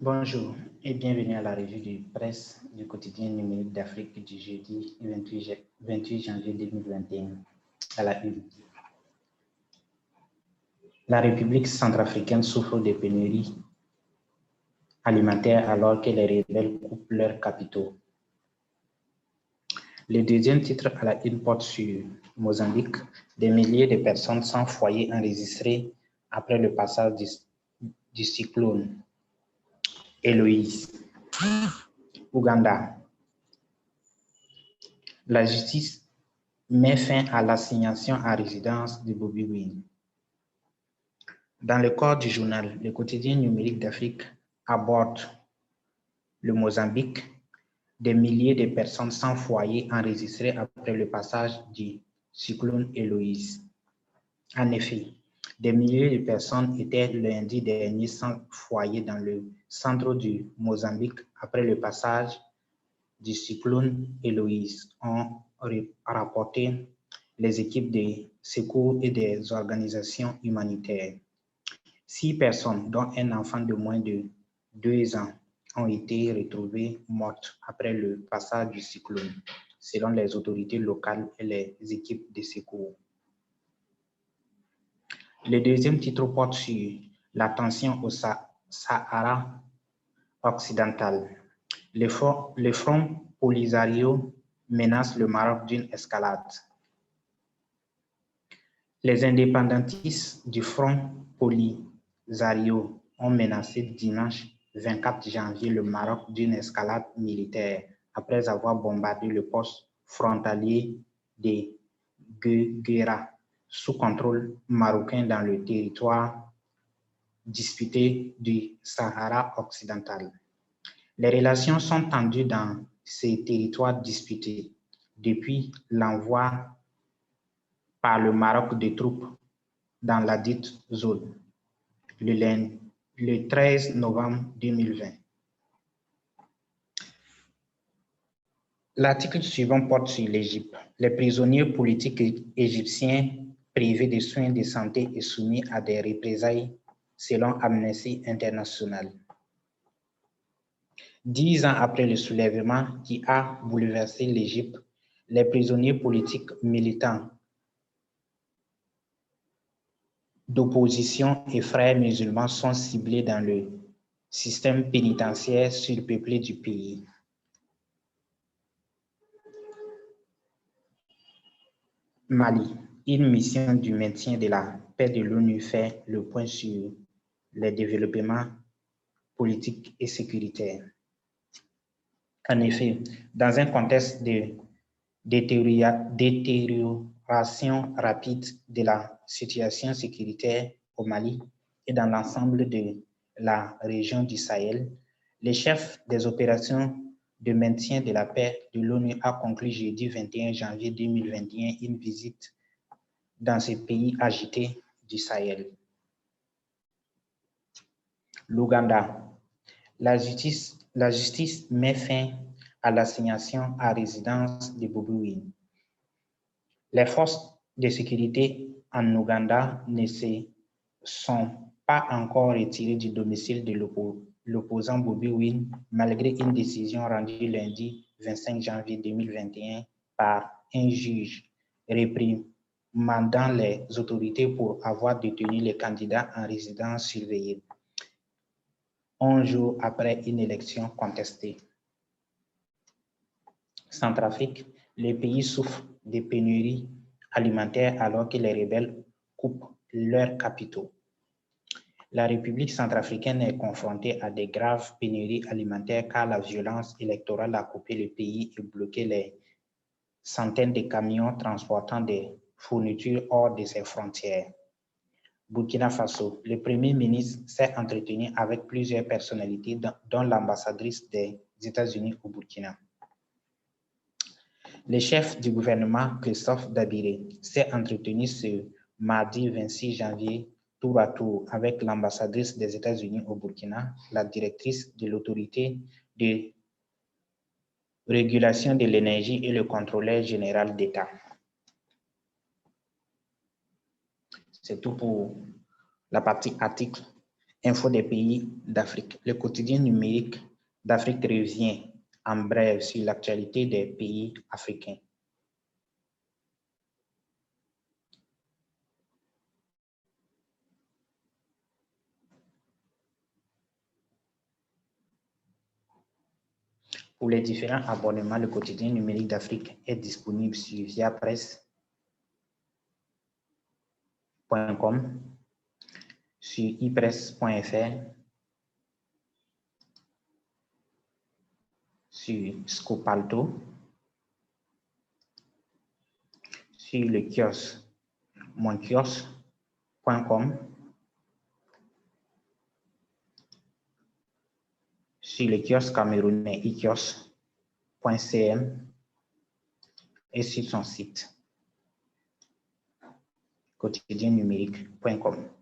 Bonjour et bienvenue à la revue de presse du quotidien numérique d'Afrique du jeudi 28 janvier 2021 à la une. La République centrafricaine souffre de pénuries alimentaires alors que les rebelles coupent leurs capitaux. Le deuxième titre à la une porte sur Mozambique. Des milliers de personnes sans foyer enregistrées après le passage du cyclone Héloïse. Ouganda. La justice met fin à l'assignation à résidence de Bobi Wine. Dans le corps du journal, le quotidien numérique d'Afrique aborde le Mozambique, des milliers de personnes sans foyer enregistrées après le passage du cyclone Héloïse. En effet, des milliers de personnes étaient lundi dernier sans foyer dans le centre du Mozambique après le passage du cyclone Héloïse, ont rapporté les équipes de secours et des organisations humanitaires. 6 personnes, dont un enfant de moins de 2 ans, ont été retrouvées mortes après le passage du cyclone, selon les autorités locales et les équipes de secours. Le deuxième titre porte sur la tension au Sahara occidental. Le front Polisario menace le Maroc d'une escalade. Les indépendantistes du front Polisario ont menacé dimanche 24 janvier le Maroc d'une escalade militaire après avoir bombardé le poste frontalier de Guéguera sous contrôle marocain dans le territoire disputé du Sahara occidental. Les relations sont tendues dans ces territoires disputés depuis l'envoi par le Maroc de troupes dans la dite zone le 13 novembre 2020. L'article suivant porte sur l'Égypte. Les prisonniers politiques égyptiens privés de soins de santé et soumis à des représailles selon Amnesty International. 10 ans après le soulèvement qui a bouleversé l'Égypte, les prisonniers politiques militants d'opposition et frères musulmans sont ciblés dans le système pénitentiaire surpeuplé du pays. Mali, une mission du maintien de la paix de l'ONU fait le point sur les développements politiques et sécuritaires. En effet, dans un contexte de détérioration rapide de la situation sécuritaire au Mali et dans l'ensemble de la région du Sahel, le chef des opérations de maintien de la paix de l'ONU a conclu jeudi 21 janvier 2021 une visite dans ces pays agités du Sahel. L'Ouganda. La justice met fin à l'assignation à résidence de Bobi Wine. Les forces de sécurité en Ouganda ne se sont pas encore retirées du domicile de l'opposant Bobi Wine, malgré une décision rendue lundi 25 janvier 2021 par un juge réprimandant les autorités pour avoir détenu les candidats en résidence surveillée, 11 jours après une élection contestée. Centrafrique, le pays souffre de pénuries alimentaires alors que les rebelles coupent leurs capitaux. La République centrafricaine est confrontée à de graves pénuries alimentaires car la violence électorale a coupé le pays et bloqué les centaines de camions transportant des fournitures hors de ses frontières. Burkina Faso, le Premier ministre s'est entretenu avec plusieurs personnalités, dont l'ambassadrice des États-Unis au Burkina. Le chef du gouvernement, Christophe Dabiré, s'est entretenu ce mardi 26 janvier tour à tour avec l'ambassadrice des États-Unis au Burkina, la directrice de l'autorité de régulation de l'énergie et le contrôleur général d'État. C'est tout pour la partie article Info des pays d'Afrique. Le quotidien numérique d'Afrique revient en bref sur l'actualité des pays africains. Pour les différents abonnements, le quotidien numérique d'Afrique est disponible sur viapresse.com, sur ipresse.fr, sur Scopalto, sur le kiosque monkiosque.com, sur le kiosque camerounais ikios.cm et sur son site quotidiennumérique.com.